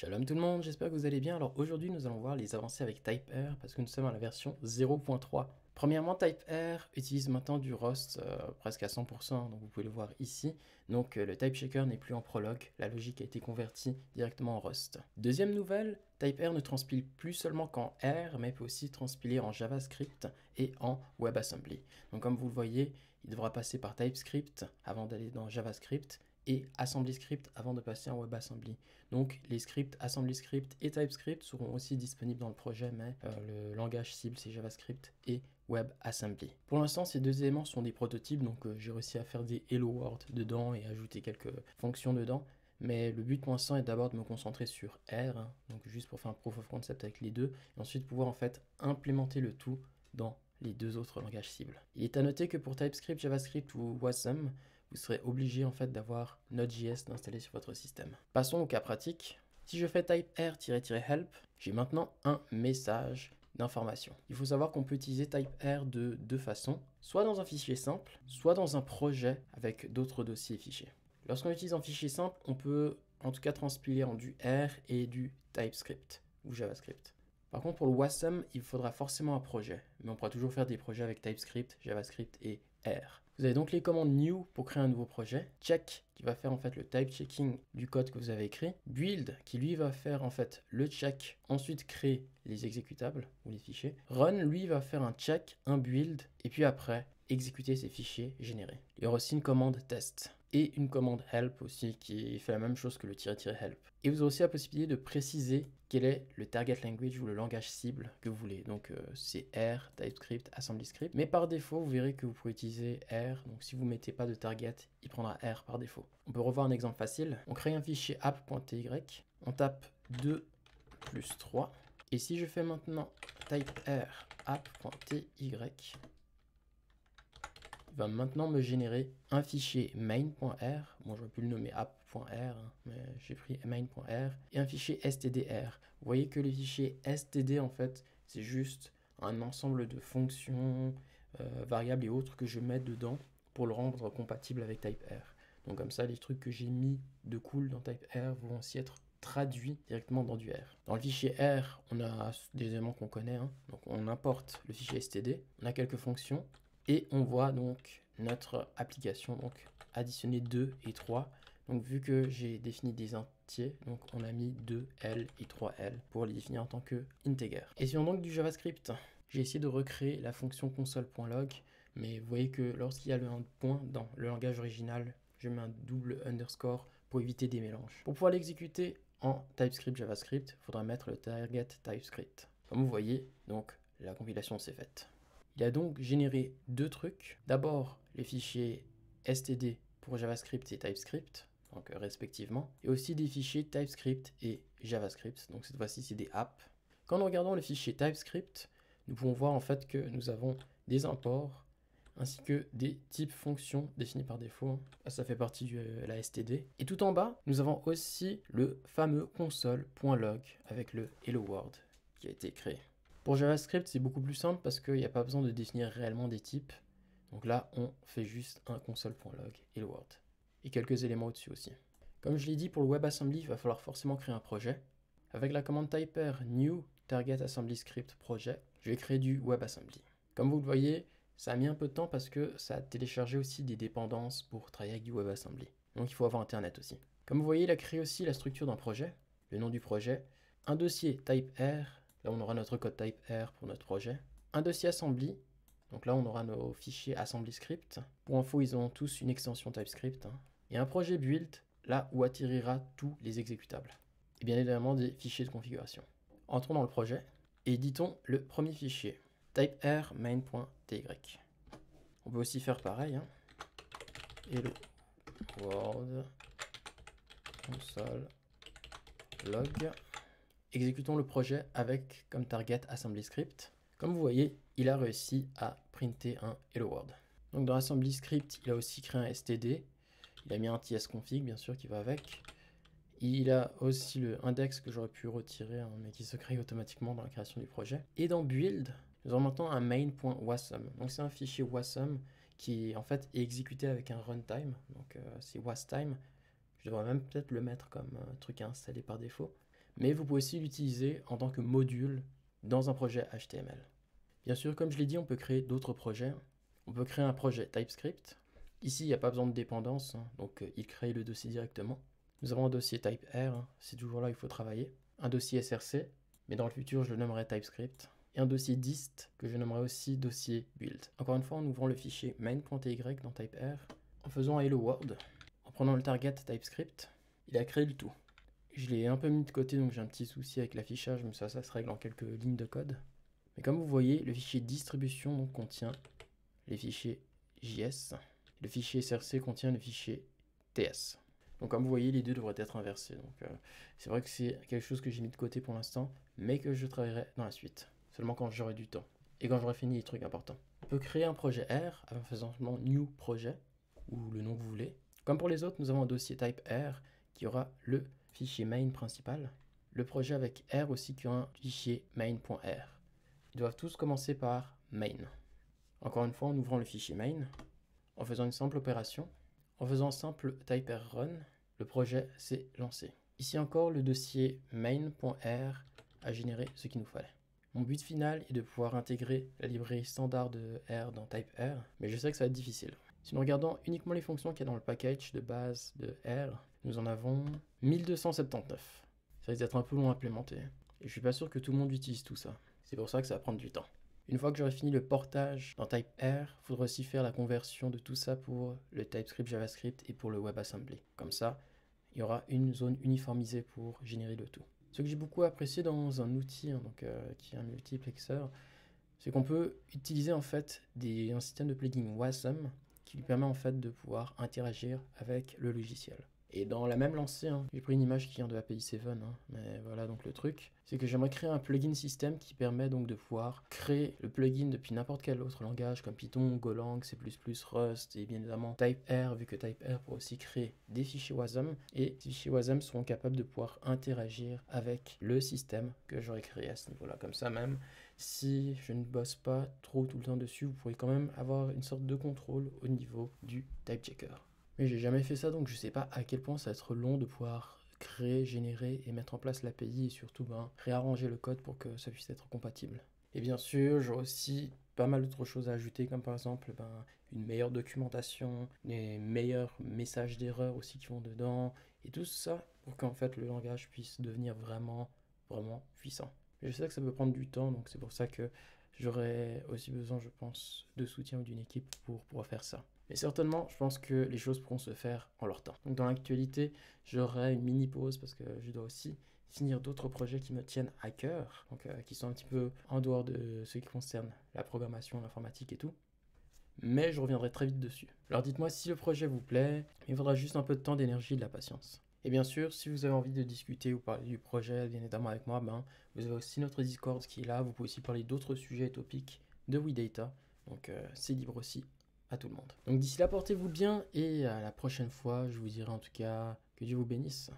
Shalom tout le monde, j'espère que vous allez bien. Alors aujourd'hui nous allons voir les avancées avec TypeR parce que nous sommes à la version 0.3. Premièrement, TypeR utilise maintenant du Rust presque à 100%, donc vous pouvez le voir ici. Donc le TypeChecker n'est plus en Prolog, la logique a été convertie directement en Rust. Deuxième nouvelle, TypeR ne transpile plus seulement qu'en R, mais peut aussi transpiler en JavaScript et en WebAssembly. Donc comme vous le voyez, il devra passer par TypeScript avant d'aller dans JavaScript, et AssemblyScript avant de passer en WebAssembly. Donc les scripts AssemblyScript et TypeScript seront aussi disponibles dans le projet, mais le langage cible c'est JavaScript et WebAssembly. Pour l'instant, ces deux éléments sont des prototypes, donc j'ai réussi à faire des Hello World dedans et ajouter quelques fonctions dedans. Mais le but pour l'instant est d'abord de me concentrer sur R, hein, donc juste pour faire un proof of concept avec les deux, et ensuite pouvoir en fait implémenter le tout dans les deux autres langages cibles. Il est à noter que pour TypeScript, JavaScript ou Wasm, vous serez obligé en fait d'avoir Node.js installé sur votre système. Passons au cas pratique. Si je fais typer-help, j'ai maintenant un message d'information. Il faut savoir qu'on peut utiliser typer de deux façons, soit dans un fichier simple, soit dans un projet avec d'autres dossiers et fichiers. Lorsqu'on utilise un fichier simple, on peut en tout cas transpiler en du R et du TypeScript ou JavaScript. Par contre, pour le Wasm, il faudra forcément un projet, mais on pourra toujours faire des projets avec TypeScript, JavaScript et R. Vous avez donc les commandes new pour créer un nouveau projet, check qui va faire en fait le type checking du code que vous avez écrit, build qui lui va faire en fait le check, ensuite créer les exécutables ou les fichiers, run lui va faire un check, un build et puis après exécuter ces fichiers générés. Il y aura aussi une commande test et une commande help aussi qui fait la même chose que le --help. Et vous aurez aussi la possibilité de préciser quel est le target language ou le langage cible que vous voulez. Donc c'est R, TypeScript, AssemblyScript. Mais par défaut, vous verrez que vous pouvez utiliser R. Donc si vous ne mettez pas de target, il prendra R par défaut. On peut revoir un exemple facile. On crée un fichier app.ty, on tape 2 plus 3. Et si je fais maintenant typer app.ty, il va maintenant me générer un fichier main.r, bon j'aurais pu le nommer app.r, hein, mais j'ai pris main.r, et un fichier stdr. Vous voyez que les fichiers std en fait, c'est juste un ensemble de fonctions, variables et autres que je mets dedans pour le rendre compatible avec typer. Donc comme ça, les trucs que j'ai mis de cool dans typer vont aussi être traduits directement dans du R. Dans le fichier R, on a des éléments qu'on connaît, hein. Donc on importe le fichier std, on a quelques fonctions, et on voit donc notre application donc additionner 2 et 3. Donc vu que j'ai défini des entiers, donc on a mis 2L et 3L pour les définir en tant que integer. Essayons donc du JavaScript. J'ai essayé de recréer la fonction console.log, mais vous voyez que lorsqu'il y a un point dans le langage original, je mets un double underscore pour éviter des mélanges. Pour pouvoir l'exécuter en TypeScript JavaScript, il faudra mettre le target TypeScript. Comme vous voyez, donc la compilation s'est faite. Il a donc généré deux trucs. D'abord, les fichiers std pour JavaScript et TypeScript, donc respectivement, et aussi des fichiers TypeScript et JavaScript. Donc cette fois-ci, c'est des apps. Quand nous regardons le fichier TypeScript, nous pouvons voir en fait que nous avons des imports ainsi que des types fonctions définis par défaut. Ça fait partie de la std. Et tout en bas, nous avons aussi le fameux console.log avec le hello world qui a été créé. Pour JavaScript, c'est beaucoup plus simple parce qu'il n'y a pas besoin de définir réellement des types. Donc là, on fait juste un console.log hello world. Et quelques éléments au-dessus aussi. Comme je l'ai dit, pour le WebAssembly, il va falloir forcément créer un projet. Avec la commande typer new target assembly script project, je vais créer du WebAssembly. Comme vous le voyez, ça a mis un peu de temps parce que ça a téléchargé aussi des dépendances pour travailler avec du WebAssembly. Donc il faut avoir Internet aussi. Comme vous voyez, il a créé aussi la structure d'un projet, le nom du projet, un dossier typer. Là, on aura notre code typer pour notre projet. Un dossier assembly. Donc là, on aura nos fichiers AssemblyScript. Pour info, ils ont tous une extension TypeScript. Et un projet build, là où atterrira tous les exécutables. Et bien évidemment, des fichiers de configuration. Entrons dans le projet et éditons le premier fichier. Typer main.ty. On peut aussi faire pareil. Hello world console log. Exécutons le projet avec comme target AssemblyScript. Comme vous voyez, il a réussi à printer un Hello World. Donc dans AssemblyScript, il a aussi créé un std. Il a mis un tsconfig, bien sûr, qui va avec. Il a aussi le index que j'aurais pu retirer, hein, mais qui se crée automatiquement dans la création du projet. Et dans build, nous avons maintenant un main.wasm. Donc c'est un fichier wasm qui en fait est exécuté avec un runtime. Donc c'est wastime. Je devrais même peut-être le mettre comme truc à installer par défaut. mais vous pouvez aussi l'utiliser en tant que module dans un projet HTML. Bien sûr, comme je l'ai dit, on peut créer d'autres projets. On peut créer un projet TypeScript. Ici, il n'y a pas besoin de dépendance, donc il crée le dossier directement. Nous avons un dossier TypeR, c'est toujours là il faut travailler. Un dossier SRC, mais dans le futur, je le nommerai TypeScript. Et un dossier dist, que je nommerai aussi dossier build. Encore une fois, en ouvrant le fichier main.ty dans TypeR, en faisant un hello world, en prenant le target TypeScript, il a créé le tout. Je l'ai un peu mis de côté, donc j'ai un petit souci avec l'affichage, mais ça se règle en quelques lignes de code. Mais comme vous voyez, le fichier distribution donc, contient les fichiers JS. Le fichier SRC contient le fichier TS. Donc comme vous voyez, les deux devraient être inversés. Donc c'est vrai que c'est quelque chose que j'ai mis de côté pour l'instant, mais que je travaillerai dans la suite. Seulement quand j'aurai du temps et quand j'aurai fini les trucs importants. On peut créer un projet R en faisant simplement new projet ou le nom que vous voulez. Comme pour les autres, nous avons un dossier type R qui aura le fichier main principal. Le projet avec R aussi qui aura un fichier main.r. Ils doivent tous commencer par main. Encore une fois, en ouvrant le fichier main, en faisant une simple opération, en faisant un simple type R run, le projet s'est lancé. Ici encore, le dossier main.r a généré ce qu'il nous fallait. Mon but final est de pouvoir intégrer la librairie standard de R dans TypeR, mais je sais que ça va être difficile. Si nous regardons uniquement les fonctions qu'il y a dans le package de base de R, nous en avons 1279. Ça risque d'être un peu long à implémenter, et je suis pas sûr que tout le monde utilise tout ça. C'est pour ça que ça va prendre du temps. Une fois que j'aurai fini le portage dans TypeR, il faudra aussi faire la conversion de tout ça pour le TypeScript, JavaScript et pour le WebAssembly. Comme ça, il y aura une zone uniformisée pour générer le tout. Ce que j'ai beaucoup apprécié dans un outil qui est un multiplexeur, c'est qu'on peut utiliser en fait un système de plugin Wasm qui lui permet en fait de pouvoir interagir avec le logiciel. Et dans la même lancée, j'ai pris une image qui vient de API 7, mais voilà donc le truc, c'est que j'aimerais créer un plugin système qui permet donc de pouvoir créer le plugin depuis n'importe quel autre langage comme Python, Golang, C++, Rust et bien évidemment TypeR, vu que TypeR pourra aussi créer des fichiers Wasm, et ces fichiers Wasm seront capables de pouvoir interagir avec le système que j'aurais créé à ce niveau-là. Comme ça même, si je ne bosse pas trop tout le temps dessus, vous pourrez quand même avoir une sorte de contrôle au niveau du type checker. Mais j'ai jamais fait ça, donc je sais pas à quel point ça va être long de pouvoir créer, générer et mettre en place l'API et surtout réarranger le code pour que ça puisse être compatible. Et bien sûr, j'aurai aussi pas mal d'autres choses à ajouter, comme par exemple une meilleure documentation, des meilleurs messages d'erreur aussi qui vont dedans, et tout ça pour qu'en fait le langage puisse devenir vraiment puissant. Mais je sais que ça peut prendre du temps, donc c'est pour ça que j'aurai aussi besoin, je pense, de soutien ou d'une équipe pour pouvoir faire ça. Mais certainement, je pense que les choses pourront se faire en leur temps. Donc dans l'actualité, j'aurai une mini pause parce que je dois aussi finir d'autres projets qui me tiennent à cœur, donc qui sont un petit peu en dehors de ce qui concerne la programmation, l'informatique et tout. Mais je reviendrai très vite dessus. Alors dites-moi si le projet vous plaît, il faudra juste un peu de temps, d'énergie et de la patience. Et bien sûr, si vous avez envie de discuter ou parler du projet, bien évidemment avec moi, vous avez aussi notre Discord qui est là. Vous pouvez aussi parler d'autres sujets et topics de WeData. Donc c'est libre aussi à tout le monde. Donc d'ici là, portez-vous bien et à la prochaine fois. Je vous dirai en tout cas que Dieu vous bénisse.